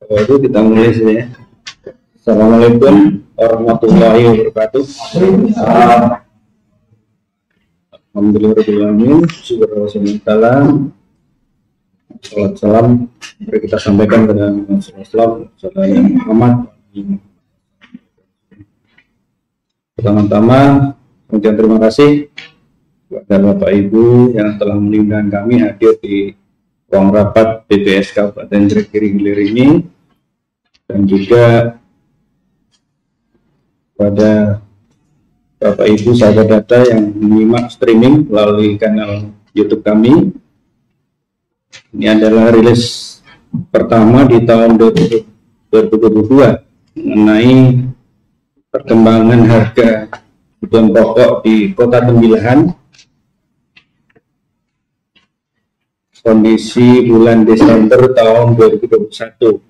Baru kita mulai sih ya. Assalamualaikum warahmatullahi wabarakatuh. Alhamdulillahirobbilalamin. Bismillahirrahmanirrahim. Salam mari kita sampaikan kepada Rasulullah Muhammad. Pertama-tama, kemudian terima kasih kepada Bapak Ibu yang telah mengundang kami hadir di ruang rapat BPS Kabupaten Kiri Hilir ini, dan juga pada Bapak Ibu sahabat data yang menyimak streaming melalui kanal YouTube kami. Ini adalah rilis pertama di tahun 2022 mengenai perkembangan harga kebutuhan pokok di Kota Tembilahan, kondisi bulan Desember tahun 2021.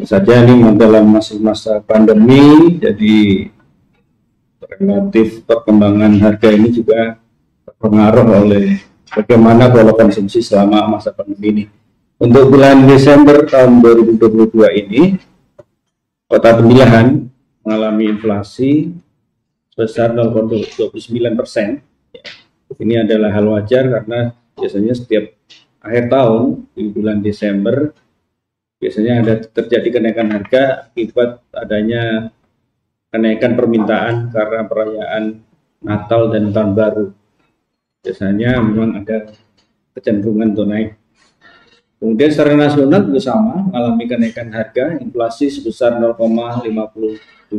Saja ini dalam masa pandemi, jadi relatif perkembangan harga ini juga terpengaruh oleh bagaimana pola konsumsi selama masa pandemi ini. Untuk bulan Desember tahun 2022 ini, Kota Tembilahan mengalami inflasi sebesar 0,29%. Ini adalah hal wajar karena biasanya setiap akhir tahun di bulan Desember biasanya ada terjadi kenaikan harga akibat adanya kenaikan permintaan karena perayaan Natal dan Tahun Baru. Biasanya memang ada kecenderungan untuk naik. Kemudian secara nasional juga sama, mengalami kenaikan harga, inflasi sebesar 0,57%.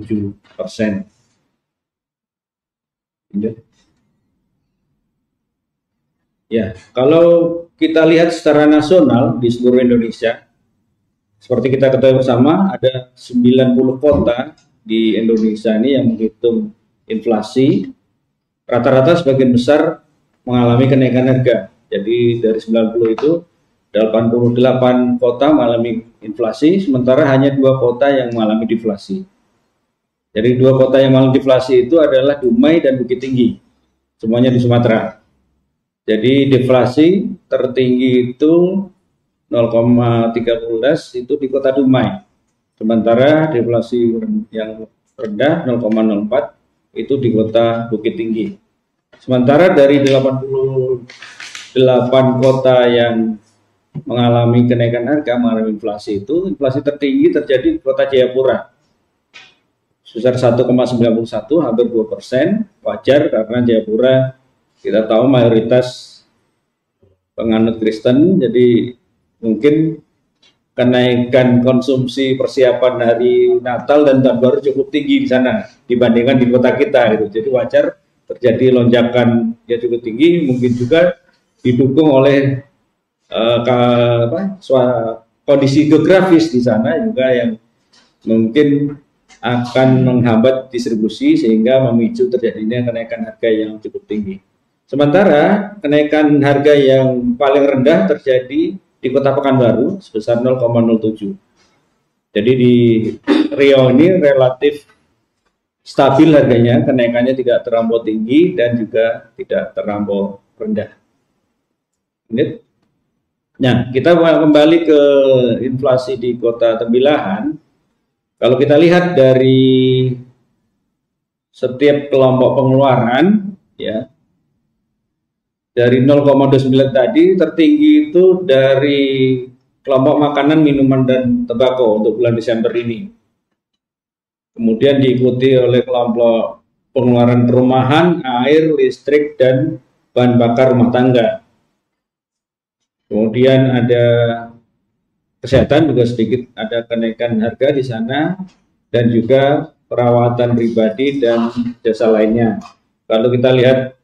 Ya, kalau kita lihat secara nasional di seluruh Indonesia, seperti kita ketahui bersama, ada 90 kota di Indonesia ini yang menghitung inflasi. Rata-rata sebagian besar mengalami kenaikan harga. Jadi dari 90 itu 88 kota mengalami inflasi, sementara hanya 2 kota yang mengalami deflasi. Jadi 2 kota yang mengalami deflasi itu adalah Dumai dan Bukit Tinggi, semuanya di Sumatera. Jadi deflasi tertinggi itu 0,13 itu di Kota Dumai, sementara deflasi yang rendah 0,04 itu di Kota Bukit Tinggi. Sementara dari 88 kota yang mengalami kenaikan harga, mengalami inflasi itu, inflasi tertinggi terjadi di Kota Jayapura sebesar 1,91, hampir 2%. Wajar karena Jayapura kita tahu mayoritas penganut Kristen, jadi mungkin kenaikan konsumsi persiapan hari Natal dan Tahun Baru cukup tinggi di sana dibandingkan di kota kita gitu. Jadi wajar terjadi lonjakan yang cukup tinggi, mungkin juga didukung oleh kondisi geografis di sana juga yang mungkin akan menghambat distribusi sehingga memicu terjadinya kenaikan harga yang cukup tinggi. Sementara kenaikan harga yang paling rendah terjadi di Kota Pekanbaru sebesar 0,07. Jadi di Riau ini relatif stabil harganya, kenaikannya tidak terlampau tinggi dan juga tidak terlampau rendah. Nah, kita kembali ke inflasi di Kota Tembilahan. Kalau kita lihat dari setiap kelompok pengeluaran, ya, dari 0,29 tadi tertinggi itu dari kelompok makanan, minuman, dan tembakau untuk bulan Desember ini. Kemudian diikuti oleh kelompok pengeluaran perumahan, air, listrik, dan bahan bakar rumah tangga. Kemudian ada kesehatan juga sedikit ada kenaikan harga di sana, dan juga perawatan pribadi dan jasa lainnya. Kalau kita lihat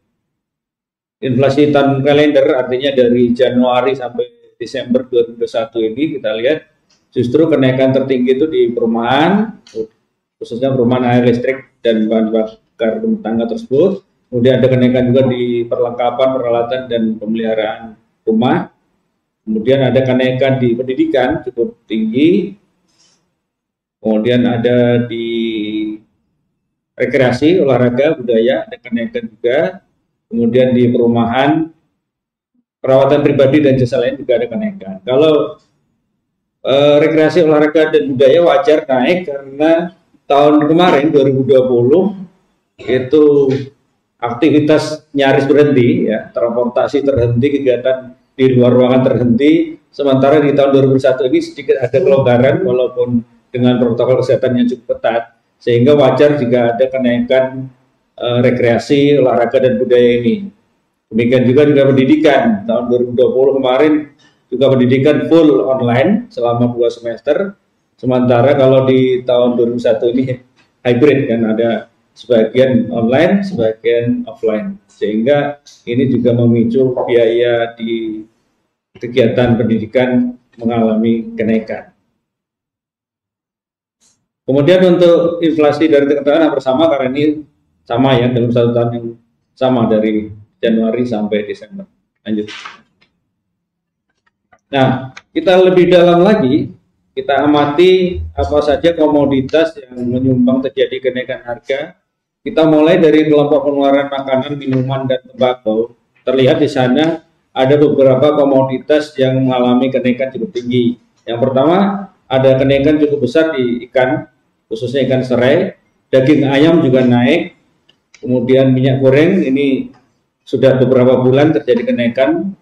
inflasi tahun kalender, artinya dari Januari sampai Desember 2021 ini, kita lihat justru kenaikan tertinggi itu di perumahan, khususnya perumahan, air, listrik, dan bahan bakar rumah tangga tersebut. Kemudian ada kenaikan juga di perlengkapan, peralatan, dan pemeliharaan rumah. Kemudian ada kenaikan di pendidikan cukup tinggi. Kemudian ada di rekreasi, olahraga, budaya, ada kenaikan juga. Kemudian di perumahan perawatan pribadi dan jasa lain juga ada kenaikan. Kalau rekreasi, olahraga dan budaya wajar naik karena tahun kemarin 2020 itu aktivitas nyaris berhenti, ya, transportasi terhenti, kegiatan di luar ruangan terhenti. Sementara di tahun 2021 ini sedikit ada kelonggaran walaupun dengan protokol kesehatan yang cukup ketat, sehingga wajar jika ada kenaikan rekreasi, olahraga dan budaya ini. Demikian juga pendidikan. Tahun 2020 kemarin juga pendidikan full online selama 2 semester. Sementara kalau di tahun 2001 ini hybrid, kan, ada sebagian online, sebagian offline. Sehingga ini juga memicu biaya di kegiatan pendidikan mengalami kenaikan. Kemudian untuk inflasi dari tekan hampir sama karena ini sama, ya, dalam 1 tahun yang sama dari Januari sampai Desember. Lanjut. Nah, kita lebih dalam lagi, kita amati apa saja komoditas yang menyumbang terjadi kenaikan harga. Kita mulai dari kelompok pengeluaran makanan, minuman, dan tembakau. Terlihat di sana ada beberapa komoditas yang mengalami kenaikan cukup tinggi. Yang pertama, ada kenaikan cukup besar di ikan, khususnya ikan serai. Daging ayam juga naik. Kemudian minyak goreng ini sudah beberapa bulan terjadi kenaikan.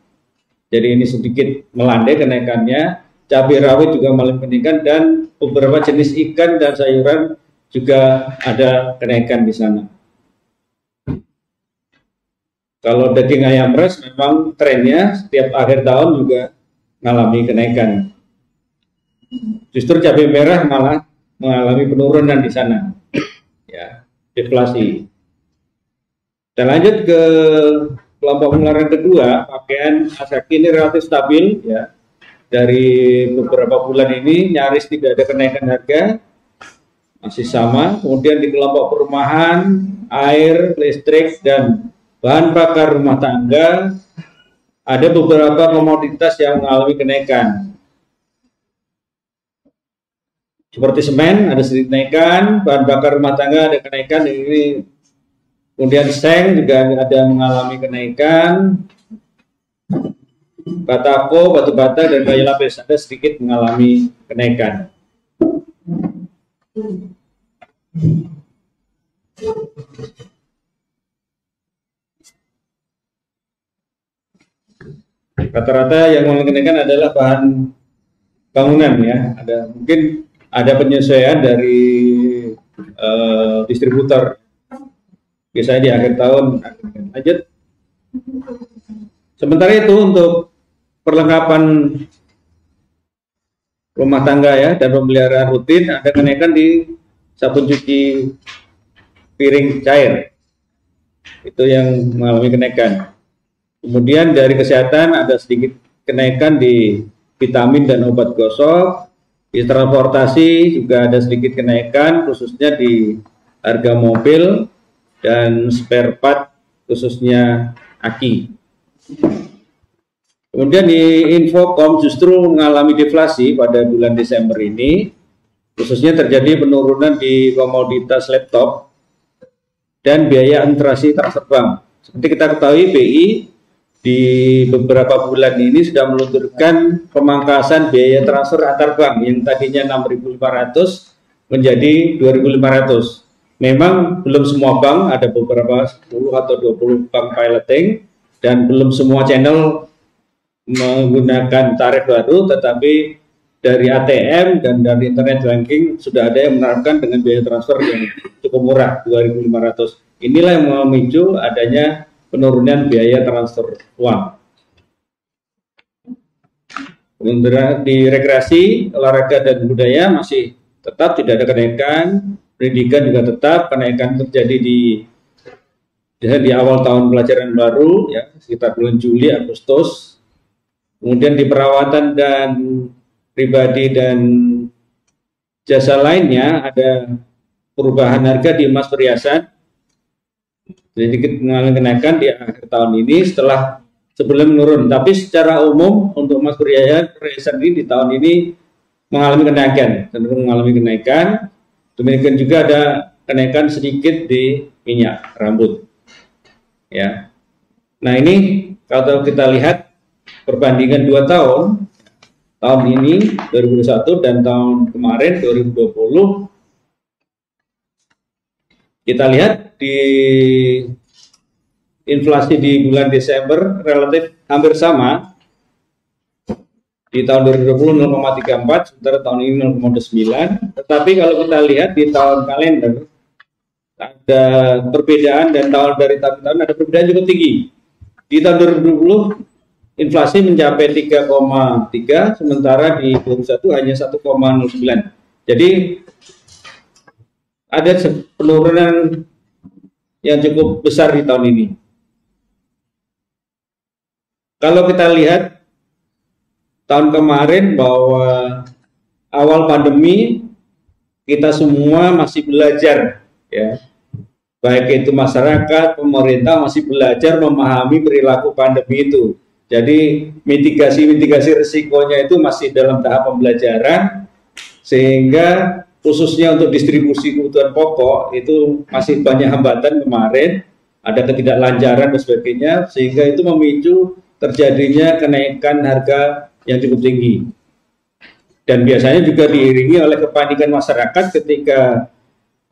Jadi ini sedikit melandai kenaikannya. Cabai rawit juga mengalami kenaikan, dan beberapa jenis ikan dan sayuran juga ada kenaikan di sana. Kalau daging ayam res memang trennya setiap akhir tahun juga mengalami kenaikan. Justru cabai merah malah mengalami penurunan di sana, ya, deflasi. Dan lanjut ke kelompok pengeluaran kedua, pakaian asaki ini relatif stabil, ya. Dari beberapa bulan ini nyaris tidak ada kenaikan harga, masih sama. Kemudian di kelompok perumahan, air, listrik, dan bahan bakar rumah tangga ada beberapa komoditas yang mengalami kenaikan. Seperti semen ada sedikit kenaikan, bahan bakar rumah tangga ada kenaikan ini. Kemudian seng juga ada mengalami kenaikan. Batako, batu bata, dan kayu lapis ada sedikit mengalami kenaikan. Rata-rata yang mengalami kenaikan adalah bahan bangunan, ya. Mungkin ada penyesuaian dari distributor. Biasanya di akhir tahun. Lanjut. Sementara itu untuk perlengkapan rumah tangga, ya, dan pemeliharaan rutin ada kenaikan di sabun cuci piring cair. Itu yang mengalami kenaikan. Kemudian dari kesehatan ada sedikit kenaikan di vitamin dan obat gosok. Di transportasi juga ada sedikit kenaikan, khususnya di harga mobil dan spare part, khususnya aki. Kemudian di Infocom justru mengalami deflasi pada bulan Desember ini, khususnya terjadi penurunan di komoditas laptop dan biaya administrasi transfer bank. Seperti kita ketahui, BI di beberapa bulan ini sudah meluncurkan pemangkasan biaya transfer antar bank yang tadinya 6.500 menjadi 2.500. Memang belum semua bank, ada beberapa 10 atau 20 bank piloting, dan belum semua channel menggunakan tarif baru, tetapi dari ATM dan dari internet banking sudah ada yang menerapkan dengan biaya transfer yang cukup murah, 2.500. Inilah yang memicu adanya penurunan biaya transfer uang. Kemudian di rekreasi, olahraga dan budaya masih tetap tidak ada kenaikan. Pendidikan juga tetap, kenaikan terjadi di awal tahun pelajaran baru, ya, sekitar bulan Juli, Agustus. Kemudian di perawatan dan pribadi dan jasa lainnya ada perubahan harga di emas perhiasan. Sedikit mengalami kenaikan di akhir tahun ini setelah sebelum menurun. Tapi secara umum untuk emas perhiasan ini di tahun ini mengalami kenaikan, cenderung mengalami kenaikan. Demikian juga ada kenaikan sedikit di minyak rambut. Ya. Nah, ini kalau kita lihat perbandingan 2 tahun, tahun ini 2021 dan tahun kemarin 2020, kita lihat di inflasi di bulan Desember relatif hampir sama. Di tahun 2020 0,34, sementara tahun ini 0,9. Tetapi kalau kita lihat di tahun kalender ada perbedaan, dan tahun dari tahun ada perbedaan cukup tinggi. Di tahun 2020 inflasi mencapai 3,3, sementara di 2021 hanya 1,09. Jadi ada penurunan yang cukup besar di tahun ini. Kalau kita lihat tahun kemarin bahwa awal pandemi kita semua masih belajar, ya, baik itu masyarakat, pemerintah masih belajar memahami perilaku pandemi itu. Jadi mitigasi risikonya itu masih dalam tahap pembelajaran, sehingga khususnya untuk distribusi kebutuhan pokok itu masih banyak hambatan kemarin, ada ketidaklancaran dan sebagainya, sehingga itu memicu terjadinya kenaikan harga yang cukup tinggi. Dan biasanya juga diiringi oleh kepanikan masyarakat ketika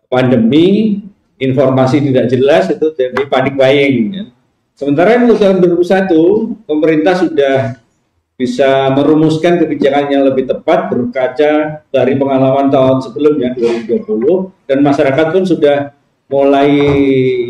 pandemi, informasi tidak jelas, itu jadi panic buying, ya. Sementara untuk tahun 2021 pemerintah sudah bisa merumuskan kebijakan yang lebih tepat berkaca dari pengalaman tahun sebelumnya 2020, dan masyarakat pun sudah mulai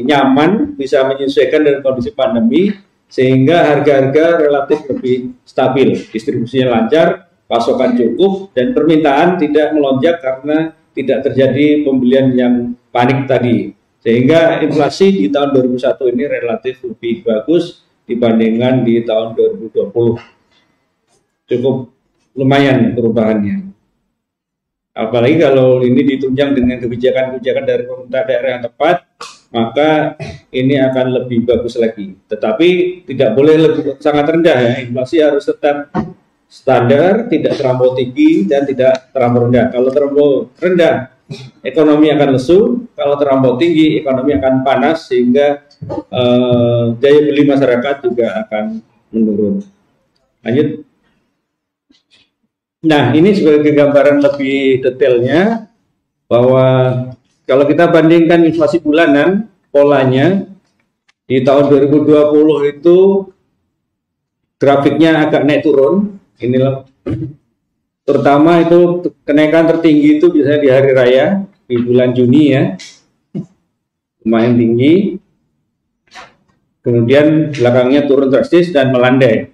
nyaman bisa menyesuaikan dengan kondisi pandemi, sehingga harga-harga relatif lebih stabil, distribusinya lancar, pasokan cukup, dan permintaan tidak melonjak karena tidak terjadi pembelian yang panik tadi. Sehingga inflasi di tahun 2021 ini relatif lebih bagus dibandingkan di tahun 2020. Cukup lumayan perubahannya. Apalagi kalau ini ditunjang dengan kebijakan-kebijakan dari pemerintah daerah yang tepat, maka ini akan lebih bagus lagi. Tetapi tidak boleh lebih sangat rendah, ya. Inflasi harus tetap standar, tidak terlampau tinggi dan tidak terlampau rendah. Kalau terlampau rendah, ekonomi akan lesu. Kalau terlampau tinggi, ekonomi akan panas, sehingga daya beli masyarakat juga akan menurun. Lanjut. Nah, ini sebagai gambaran lebih detailnya bahwa kalau kita bandingkan inflasi bulanan, polanya di tahun 2020 itu grafiknya agak naik turun. Inilah terutama itu kenaikan tertinggi itu biasanya di hari raya di bulan Juni, ya, lumayan tinggi. Kemudian belakangnya turun drastis dan melandai.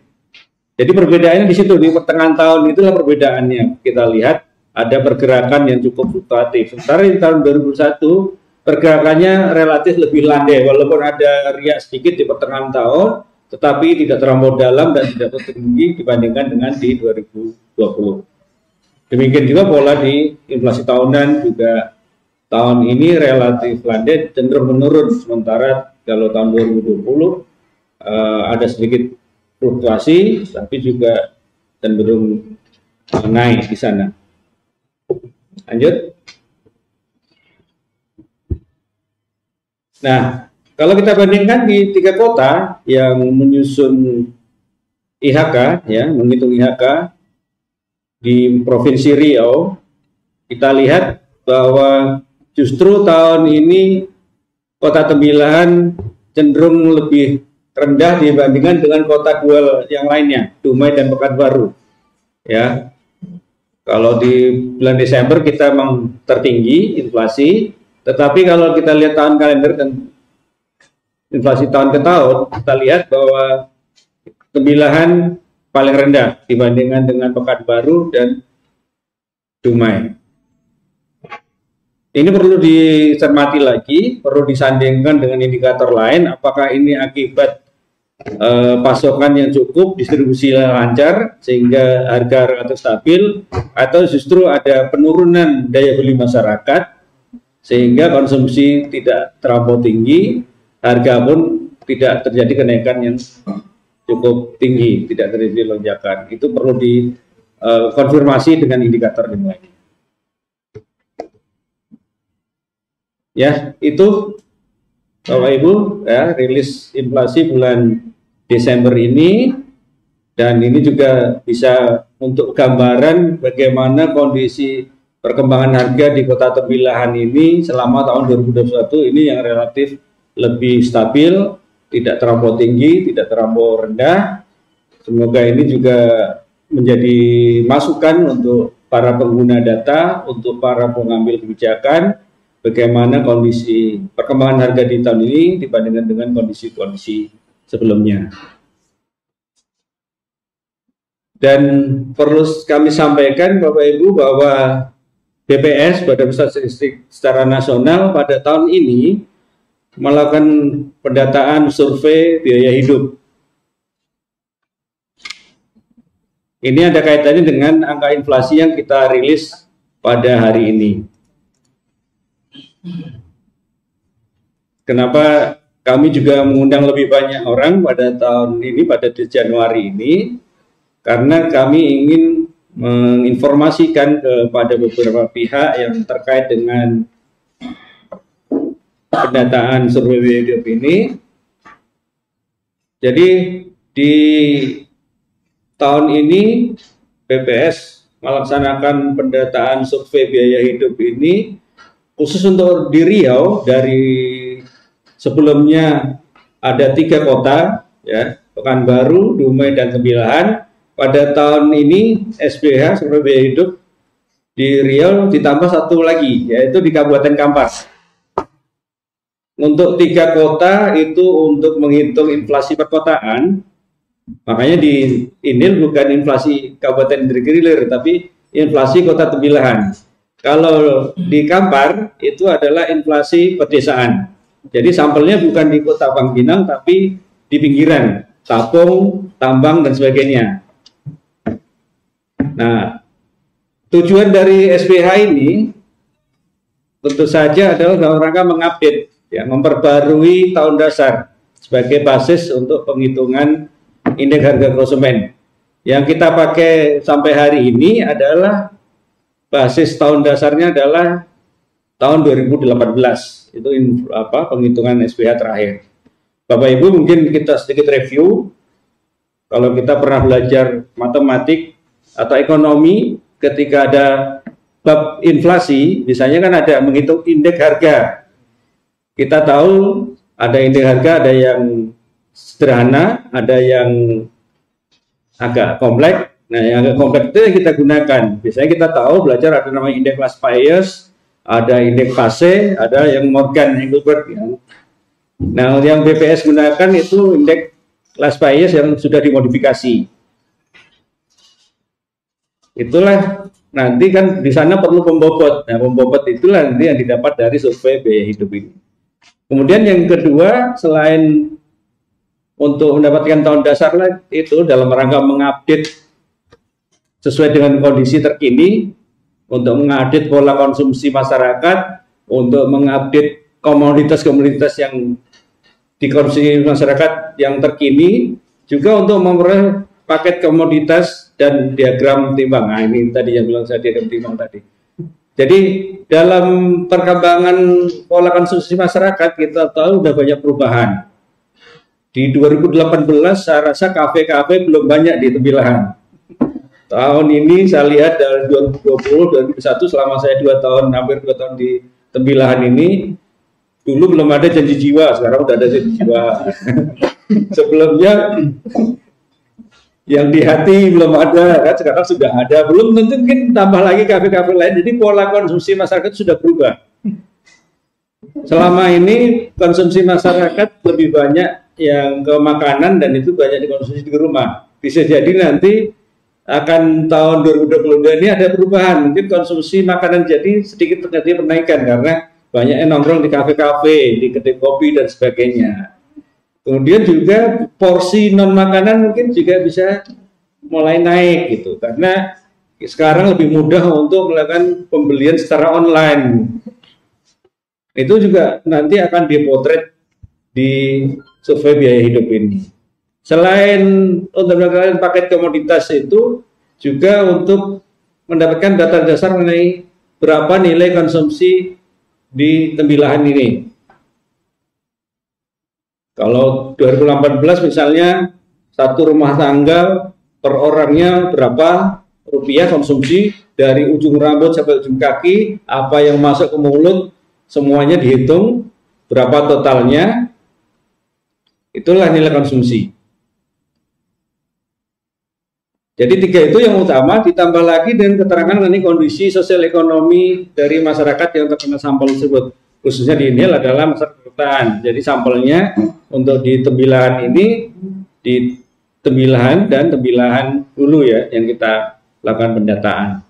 Jadi perbedaannya di situ, di pertengahan tahun itulah perbedaannya. Kita lihat ada pergerakan yang cukup fluktuatif. Sementara di tahun 2021 pergerakannya relatif lebih landai, walaupun ada riak sedikit di pertengahan tahun, tetapi tidak terlampau dalam dan tidak tertinggi dibandingkan dengan di 2020. Demikian juga pola di inflasi tahunan, juga tahun ini relatif landai, cenderung menurun. Sementara kalau tahun 2020 ada sedikit fluktuasi, tapi juga cenderung naik di sana. Lanjut. Nah, kalau kita bandingkan di 3 kota yang menyusun IHK, ya, menghitung IHK di Provinsi Riau, kita lihat bahwa justru tahun ini Kota Tembilahan cenderung lebih rendah dibandingkan dengan kota dua yang lainnya, Dumai dan Pekanbaru. Ya, kalau di bulan Desember kita memang tertinggi inflasi, tetapi kalau kita lihat tahun kalender dan inflasi tahun ke tahun, kita lihat bahwa Tembilahan paling rendah dibandingkan dengan Pekanbaru dan Dumai. Ini perlu dicermati lagi, perlu disandingkan dengan indikator lain, apakah ini akibat pasokan yang cukup, distribusi lancar sehingga harga relatif stabil, atau justru ada penurunan daya beli masyarakat sehingga konsumsi tidak terlampau tinggi, harga pun tidak terjadi kenaikan yang cukup tinggi, tidak terjadi lonjakan. Itu perlu dikonfirmasi dengan indikator yang lain. Ya, itu Bapak Ibu, ya, rilis inflasi bulan Desember ini. Dan ini juga bisa untuk gambaran bagaimana kondisi perkembangan harga di Kota Tembilahan ini selama tahun 2021 ini yang relatif lebih stabil, tidak terlampau tinggi, tidak terlampau rendah. Semoga ini juga menjadi masukan untuk para pengguna data, untuk para pengambil kebijakan, bagaimana kondisi perkembangan harga di tahun ini dibandingkan dengan kondisi-kondisi sebelumnya. Dan perlu kami sampaikan Bapak Ibu bahwa BPS, Badan Pusat Statistik secara nasional pada tahun ini melakukan pendataan survei biaya hidup. Ini ada kaitannya dengan angka inflasi yang kita rilis pada hari ini. Kenapa kami juga mengundang lebih banyak orang pada tahun ini, pada Januari ini? Karena kami ingin menginformasikan kepada beberapa pihak yang terkait dengan pendataan survei biaya hidup ini. Jadi di tahun ini BPS melaksanakan pendataan survei biaya hidup ini khusus untuk di Riau. Dari sebelumnya ada 3 kota, ya, Pekanbaru, Dumai, dan Tembilahan. Pada tahun ini SBH survei biaya hidup di Riau ditambah 1 lagi, yaitu di Kabupaten Kampar. Untuk 3 kota itu untuk menghitung inflasi perkotaan, makanya di ini bukan inflasi Kabupaten Indra-Gilir, tapi inflasi Kota Tembilahan. Kalau di Kampar itu adalah inflasi pedesaan. Jadi sampelnya bukan di Kota Pangpinang, tapi di pinggiran, Tapung, Tambang, dan sebagainya. Nah, tujuan dari SBH ini tentu saja adalah dalam rangka mengupdate, ya, memperbarui tahun dasar sebagai basis untuk penghitungan indeks harga konsumen. Yang kita pakai sampai hari ini adalah basis tahun dasarnya adalah tahun 2018. Itu penghitungan SBH terakhir. Bapak Ibu, mungkin kita sedikit review. Kalau kita pernah belajar matematik atau ekonomi, ketika ada bab inflasi, misalnya kan ada menghitung indeks harga. Kita tahu ada indeks harga, ada yang sederhana, ada yang agak kompleks. Nah, yang agak kompleks itu yang kita gunakan. Biasanya kita tahu belajar ada namanya indeks Laspeyres, ada indeks Fase, ada yang Morgan Engelbert. Ya. Nah, yang BPS gunakan itu indeks Laspeyres yang sudah dimodifikasi. Itulah nanti kan di sana perlu pembobot. Nah, pembobot itulah nanti yang didapat dari survei biaya hidup ini. Kemudian yang kedua, selain untuk mendapatkan tahun dasar itu dalam rangka mengupdate sesuai dengan kondisi terkini, untuk mengupdate pola konsumsi masyarakat, untuk mengupdate komoditas-komoditas yang dikonsumsi masyarakat yang terkini, juga untuk memperoleh paket komoditas dan diagram timbang. Nah, ini tadi yang bilang saya diagram timbang tadi. Jadi dalam perkembangan pola konsumsi masyarakat kita tahu sudah banyak perubahan. Di 2018 saya rasa kafe-kafe belum banyak di Tembilahan. Tahun ini saya lihat dari 2020, 2021 selama saya 2 tahun, hampir 2 tahun di Tembilahan ini, dulu belum ada janji jiwa, sekarang udah ada janji jiwa. Sebelumnya yang di hati belum ada, kan sekarang sudah ada. Belum tentu mungkin tambah lagi kafe-kafe lain. Jadi pola konsumsi masyarakat sudah berubah. Selama ini konsumsi masyarakat lebih banyak yang ke makanan dan itu banyak dikonsumsi di rumah. Bisa jadi nanti akan tahun 2022 ini ada perubahan. Mungkin konsumsi makanan jadi sedikit terjadi penaikan karena banyak yang nongkrong di kafe-kafe, di kedai kopi dan sebagainya. Kemudian juga porsi non makanan mungkin juga bisa mulai naik gitu, karena sekarang lebih mudah untuk melakukan pembelian secara online. Itu juga nanti akan dipotret di survei biaya hidup ini. Selain untuk mendapatkan paket komoditas itu, juga untuk mendapatkan data dasar mengenai berapa nilai konsumsi di Tembilahan ini. Kalau 2018 misalnya satu rumah tangga per orangnya berapa rupiah konsumsi, dari ujung rambut sampai ujung kaki, apa yang masuk ke mulut, semuanya dihitung, berapa totalnya, itulah nilai konsumsi. Jadi 3 itu yang utama, ditambah lagi dengan keterangan mengenai kondisi sosial ekonomi dari masyarakat yang terkena sampel tersebut. Khususnya di INHIL adalah masyarakat perkotaan. Jadi sampelnya untuk di Tembilahan ini, di Tembilahan dan Tembilahan Hulu ya, yang kita lakukan pendataan.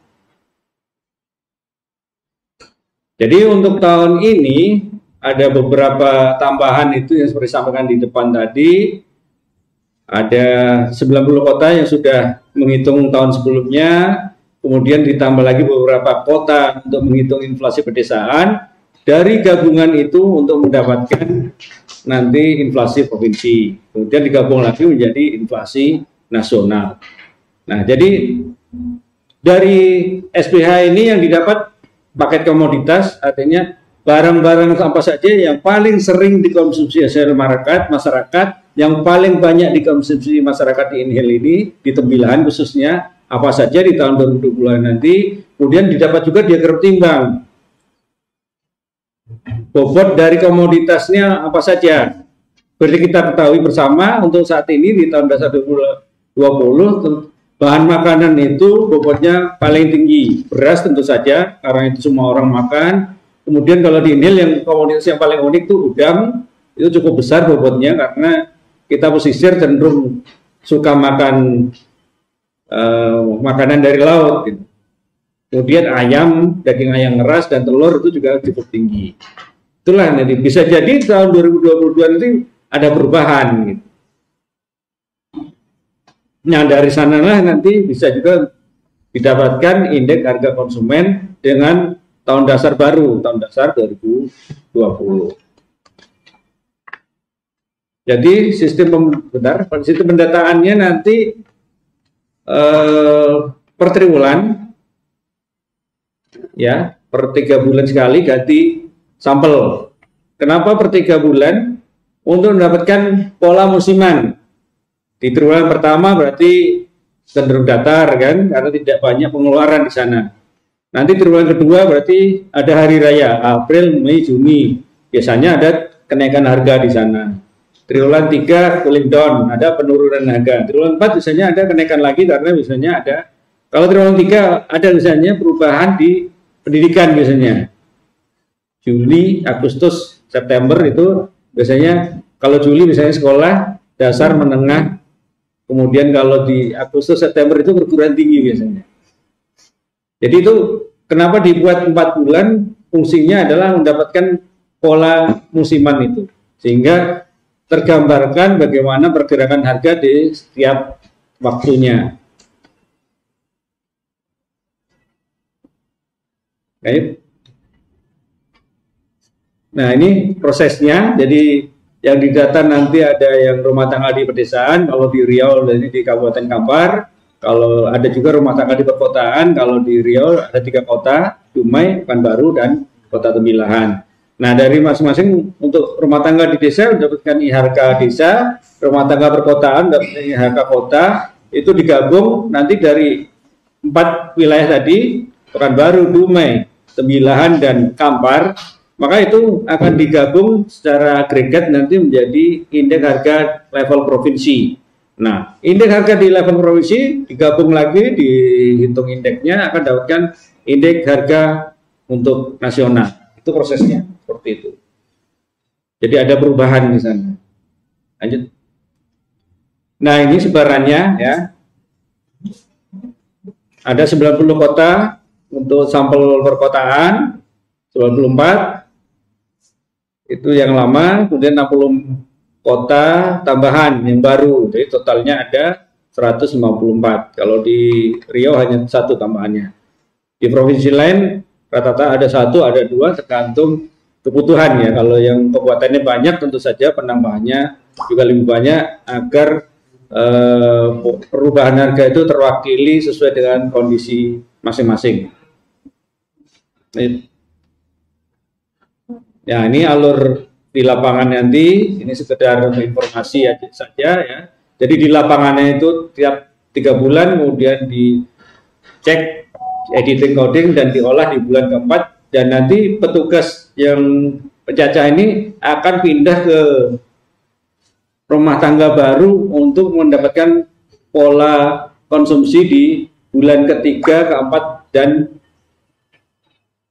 Jadi untuk tahun ini ada beberapa tambahan itu yang seperti disampaikan di depan tadi. Ada 90 kota yang sudah menghitung tahun sebelumnya, kemudian ditambah lagi beberapa kota untuk menghitung inflasi pedesaan. Dari gabungan itu untuk mendapatkan nanti inflasi provinsi, kemudian digabung lagi menjadi inflasi nasional. Nah, jadi dari SPH ini yang didapat paket komoditas, artinya barang-barang apa saja yang paling sering dikonsumsi masyarakat, yang paling banyak dikonsumsi masyarakat di INHIL ini, di Tembilahan khususnya, apa saja di tahun 2020 nanti, kemudian didapat juga diagram timbang. Bobot dari komoditasnya apa saja. Berarti kita ketahui bersama untuk saat ini di tahun dasar 2020, bahan makanan itu bobotnya paling tinggi. Beras tentu saja, karena itu semua orang makan. Kemudian kalau di INHIL yang komoditas yang paling unik itu udang, itu cukup besar bobotnya karena kita pesisir cenderung suka makan makanan dari laut. Gitu. Kemudian ayam, daging ayam ngeras dan telur itu juga cukup tinggi. Itulah nanti bisa jadi tahun 2022 nanti ada perubahan. Gitu. Nah dari sanalah nanti bisa juga didapatkan indeks harga konsumen dengan tahun dasar baru, tahun dasar 2020. Jadi sistem pendataannya nanti per triwulan, ya per 3 bulan sekali ganti sampel. Kenapa per 3 bulan? Untuk mendapatkan pola musiman. Di triwulan pertama berarti cenderung datar kan, karena tidak banyak pengeluaran di sana. Nanti triwulan kedua berarti ada hari raya, April, Mei, Juni. Biasanya ada kenaikan harga di sana. Triwulan 3 cooling down, ada penurunan harga. Triwulan 4 biasanya ada kenaikan lagi karena biasanya ada. Kalau triwulan 3 ada misalnya perubahan di pendidikan biasanya. Juli, Agustus, September itu biasanya, kalau Juli misalnya sekolah dasar menengah, kemudian kalau di Agustus, September itu perguruan tinggi biasanya. Jadi itu kenapa dibuat 4 bulan, fungsinya adalah mendapatkan pola musiman itu. Sehingga tergambarkan bagaimana pergerakan harga di setiap waktunya. Baik. Nah ini prosesnya, jadi yang didata nanti ada yang rumah tangga di pedesaan, kalau di Riau dan di Kabupaten Kampar, kalau ada juga rumah tangga di perkotaan, kalau di Riau ada 3 kota, Dumai, Pekanbaru, dan Kota Tembilahan. Nah dari masing-masing untuk rumah tangga di desa mendapatkan IHK desa, rumah tangga perkotaan mendapatkan IHK kota, itu digabung nanti dari 4 wilayah tadi, Pekanbaru, Dumai, Tembilahan, dan Kampar, maka itu akan digabung secara agregat nanti menjadi indeks harga level provinsi. Nah, indeks harga di level provinsi digabung lagi, dihitung indeksnya, akan dapatkan indeks harga untuk nasional. Itu prosesnya, seperti itu. Jadi ada perubahan di sana. Lanjut. Nah, ini sebarannya ya. Ada 90 kota untuk sampel perkotaan, 94 itu yang lama, kemudian 60 kota tambahan yang baru, jadi totalnya ada 154. Kalau di Riau hanya 1 tambahannya. Di provinsi lain rata-rata ada 1, ada 2, tergantung kebutuhan ya. Kalau yang kekuatannya banyak tentu saja penambahannya juga lebih banyak agar perubahan harga itu terwakili sesuai dengan kondisi masing-masing. Ya ini alur di lapangan nanti, ini sekedar informasi saja ya. Jadi di lapangannya itu tiap bulan, kemudian dicek editing coding dan diolah di bulan keempat, dan nanti petugas yang pencacah ini akan pindah ke rumah tangga baru untuk mendapatkan pola konsumsi di bulan ketiga, keempat, dan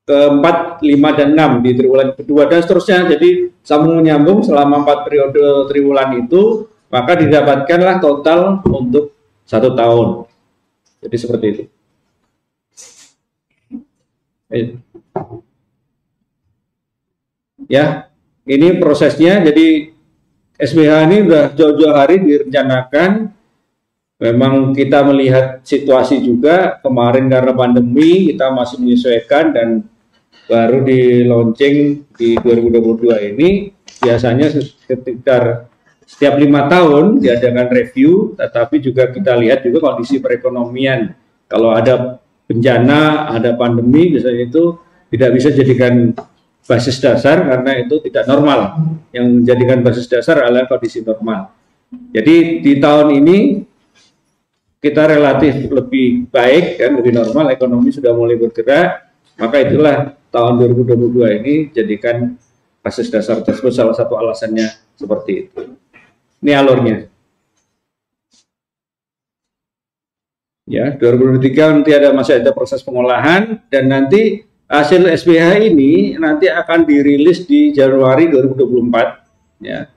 keempat, 5, dan 6 di triwulan kedua dan seterusnya. Jadi sambung menyambung selama 4 periode triwulan itu, maka didapatkanlah total untuk 1 tahun. Jadi seperti itu. Ya, ini prosesnya. Jadi SBH ini sudah jauh-jauh hari direncanakan. Memang kita melihat situasi juga kemarin karena pandemi kita masih menyesuaikan, dan baru di launching di 2022 ini. Biasanya sekitar setiap 5 tahun diadakan review, tetapi juga kita lihat juga kondisi perekonomian. Kalau ada bencana, ada pandemi, biasanya itu tidak bisa jadikan basis dasar karena itu tidak normal. Yang menjadikan basis dasar adalah kondisi normal. Jadi di tahun ini kita relatif lebih baik, kan, lebih normal, ekonomi sudah mulai bergerak, maka itulah tahun 2022 ini jadikan basis dasar tersebut. Salah satu alasannya seperti itu. Ini alurnya. Ya, 2023 nanti masih ada proses pengolahan, dan nanti hasil SBH ini nanti akan dirilis di Januari 2024, ya.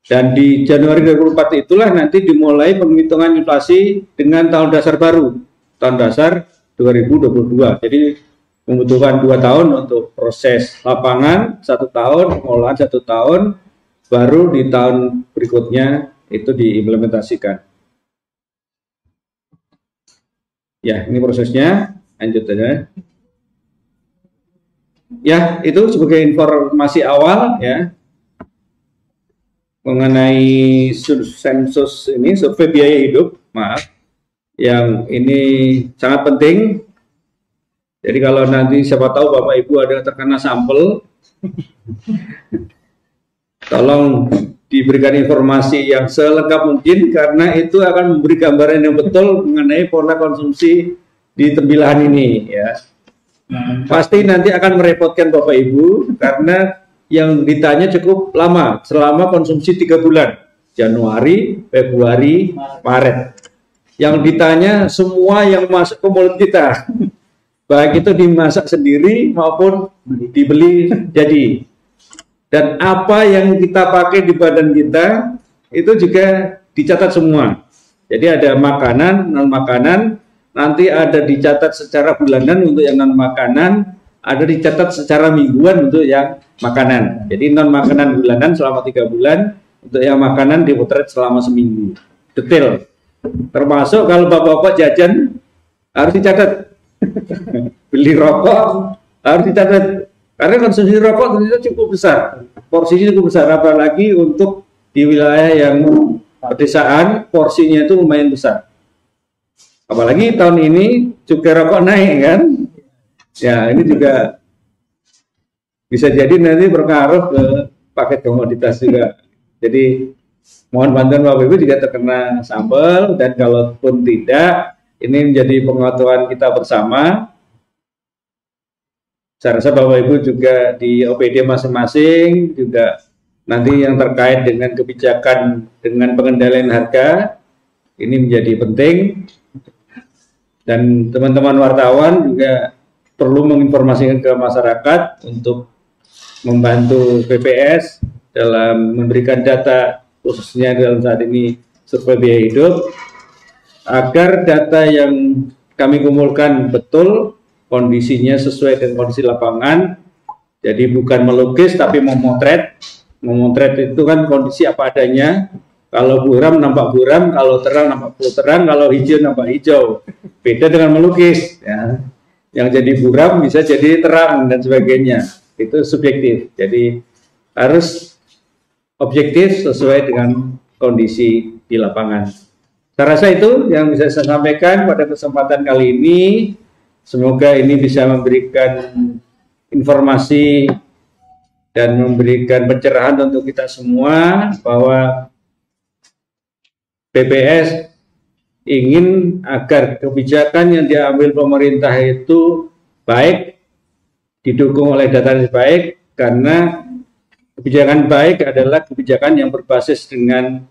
Dan di Januari 2024 itulah nanti dimulai penghitungan inflasi dengan tahun dasar baru, tahun dasar 2022. Jadi membutuhkan 2 tahun untuk proses lapangan, 1 tahun, pengolahan 1 tahun, baru di tahun berikutnya itu diimplementasikan. Ya, ini prosesnya, lanjut aja. Ya, itu sebagai informasi awal, ya, mengenai sensus ini, survei biaya hidup, maaf, yang ini sangat penting. Jadi kalau nanti siapa tahu Bapak Ibu ada terkena sampel, tolong diberikan informasi yang selengkap mungkin, karena itu akan memberi gambaran yang betul mengenai pola konsumsi di tembilahan ini, ya. Pasti nanti akan merepotkan Bapak Ibu karena yang ditanya cukup lama, selama konsumsi 3 bulan, Januari, Februari, Maret. Yang ditanya semua yang masuk ke mulut kita, baik itu dimasak sendiri maupun dibeli jadi. Dan apa yang kita pakai di badan kita itu juga dicatat semua. Jadi ada makanan, non makanan, nanti ada dicatat secara bulanan untuk yang non makanan, ada dicatat secara mingguan untuk yang makanan. Jadi non makanan bulanan selama 3 bulan, untuk yang makanan dipotret selama seminggu. Detail. Termasuk kalau bapak-bapak jajan harus dicatat. Beli rokok harus dicatat. Karena konsumsi rokok ternyata cukup besar. Porsinya cukup besar, apalagi untuk di wilayah yang pedesaan, porsinya itu lumayan besar. Apalagi tahun ini cukai rokok naik, kan? Ya, ini juga bisa jadi nanti berpengaruh ke paket komoditas juga. Jadi mohon bantuan Bapak Ibu jika terkena sampel, dan kalaupun tidak, ini menjadi pengetahuan kita bersama. Saya rasa Bapak Ibu juga di OPD masing-masing juga nanti yang terkait dengan kebijakan dengan pengendalian harga ini menjadi penting, dan teman-teman wartawan juga perlu menginformasikan ke masyarakat untuk membantu BPS dalam memberikan data, khususnya dalam saat ini survei biaya hidup, agar data yang kami kumpulkan betul, kondisinya sesuai dengan kondisi lapangan. Jadi bukan melukis tapi memotret. Memotret itu kan kondisi apa adanya. Kalau buram nampak buram, kalau terang nampak terang, kalau hijau nampak hijau. Beda dengan melukis, ya. Yang jadi buram bisa jadi terang dan sebagainya. Itu subjektif. Jadi harus objektif sesuai dengan kondisi di lapangan. Saya rasa itu yang bisa saya sampaikan pada kesempatan kali ini. Semoga ini bisa memberikan informasi dan memberikan pencerahan untuk kita semua bahwa BPS ingin agar kebijakan yang diambil pemerintah itu baik, didukung oleh data yang baik, karena kebijakan baik adalah kebijakan yang berbasis dengan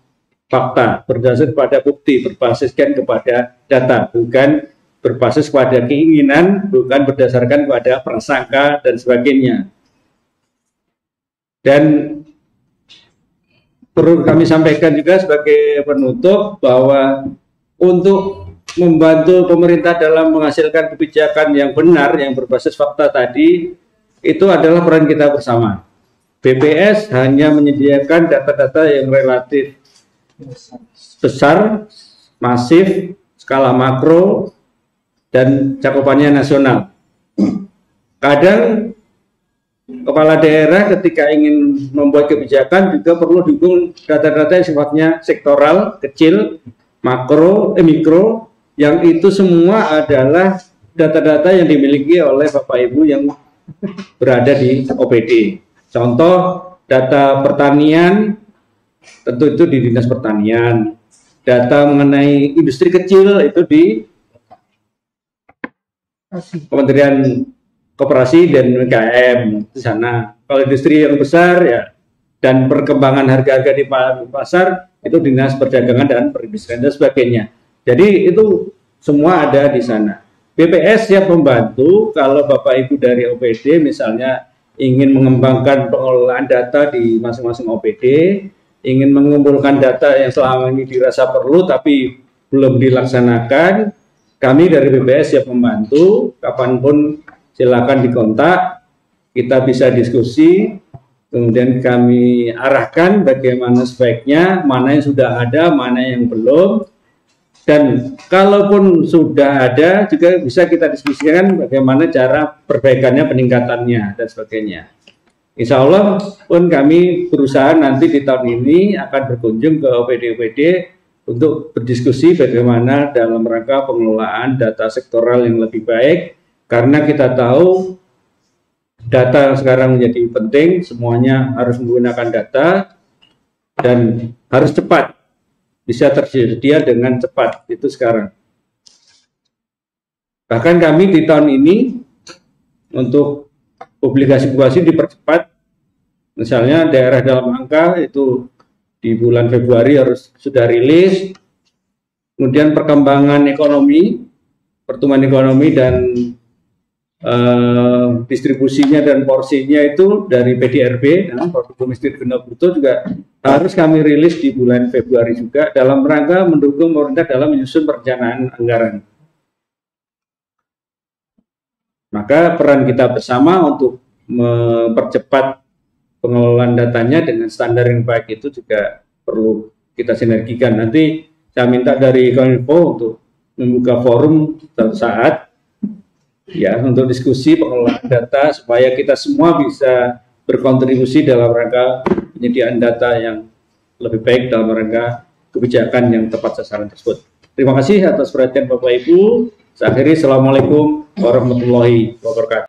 fakta, berbasis pada bukti, berbasiskan kepada data, bukan berbasis pada keinginan, bukan berdasarkan pada prasangka dan sebagainya. Dan perlu kami sampaikan juga sebagai penutup bahwa untuk membantu pemerintah dalam menghasilkan kebijakan yang benar, yang berbasis fakta tadi, itu adalah peran kita bersama. BPS hanya menyediakan data-data yang relatif besar, masif, skala makro, dan cakupannya nasional. Kadang kepala daerah ketika ingin membuat kebijakan juga perlu dukung data-data yang sifatnya sektoral, kecil, mikro, yang itu semua adalah data-data yang dimiliki oleh Bapak Ibu yang berada di OPD. Contoh, data pertanian, tentu itu di Dinas Pertanian. Data mengenai industri kecil itu di Kementerian Koperasi dan UMKM di sana. Kalau industri yang besar ya, dan perkembangan harga-harga di pasar itu Dinas Perdagangan dan Perindustrian dan sebagainya. Jadi itu semua ada di sana. BPS siap membantu kalau Bapak Ibu dari OPD misalnya ingin mengembangkan pengelolaan data di masing-masing OPD, ingin mengumpulkan data yang selama ini dirasa perlu tapi belum dilaksanakan, kami dari BPS siap membantu, kapanpun silakan dikontak, kita bisa diskusi, kemudian kami arahkan bagaimana sebaiknya, mana yang sudah ada, mana yang belum, dan kalaupun sudah ada juga bisa kita diskusikan bagaimana cara perbaikannya, peningkatannya, dan sebagainya. Insya Allah pun kami berusaha nanti di tahun ini akan berkunjung ke OPD-OPD untuk berdiskusi bagaimana dalam rangka pengelolaan data sektoral yang lebih baik, karena kita tahu data sekarang menjadi penting, semuanya harus menggunakan data dan harus cepat, bisa tersedia dengan cepat, itu sekarang. Bahkan kami di tahun ini untuk publikasi-publikasi dipercepat, misalnya daerah dalam angka itu di bulan Februari harus sudah rilis, kemudian perkembangan ekonomi, pertumbuhan ekonomi dan distribusinya dan porsinya itu dari PDRB, produk domestik bruto juga harus kami rilis di bulan Februari juga dalam rangka mendukung pemerintah dalam menyusun perencanaan anggaran. Maka peran kita bersama untuk mempercepat pengelolaan datanya dengan standar yang baik itu juga perlu kita sinergikan. Nanti saya minta dari Kominfo untuk membuka forum suatu saat ya untuk diskusi pengelolaan data supaya kita semua bisa berkontribusi dalam rangka penyediaan data yang lebih baik dalam rangka kebijakan yang tepat sasaran tersebut. Terima kasih atas perhatian Bapak Ibu. Saya akhiri, Assalamualaikum warahmatullahi wabarakatuh.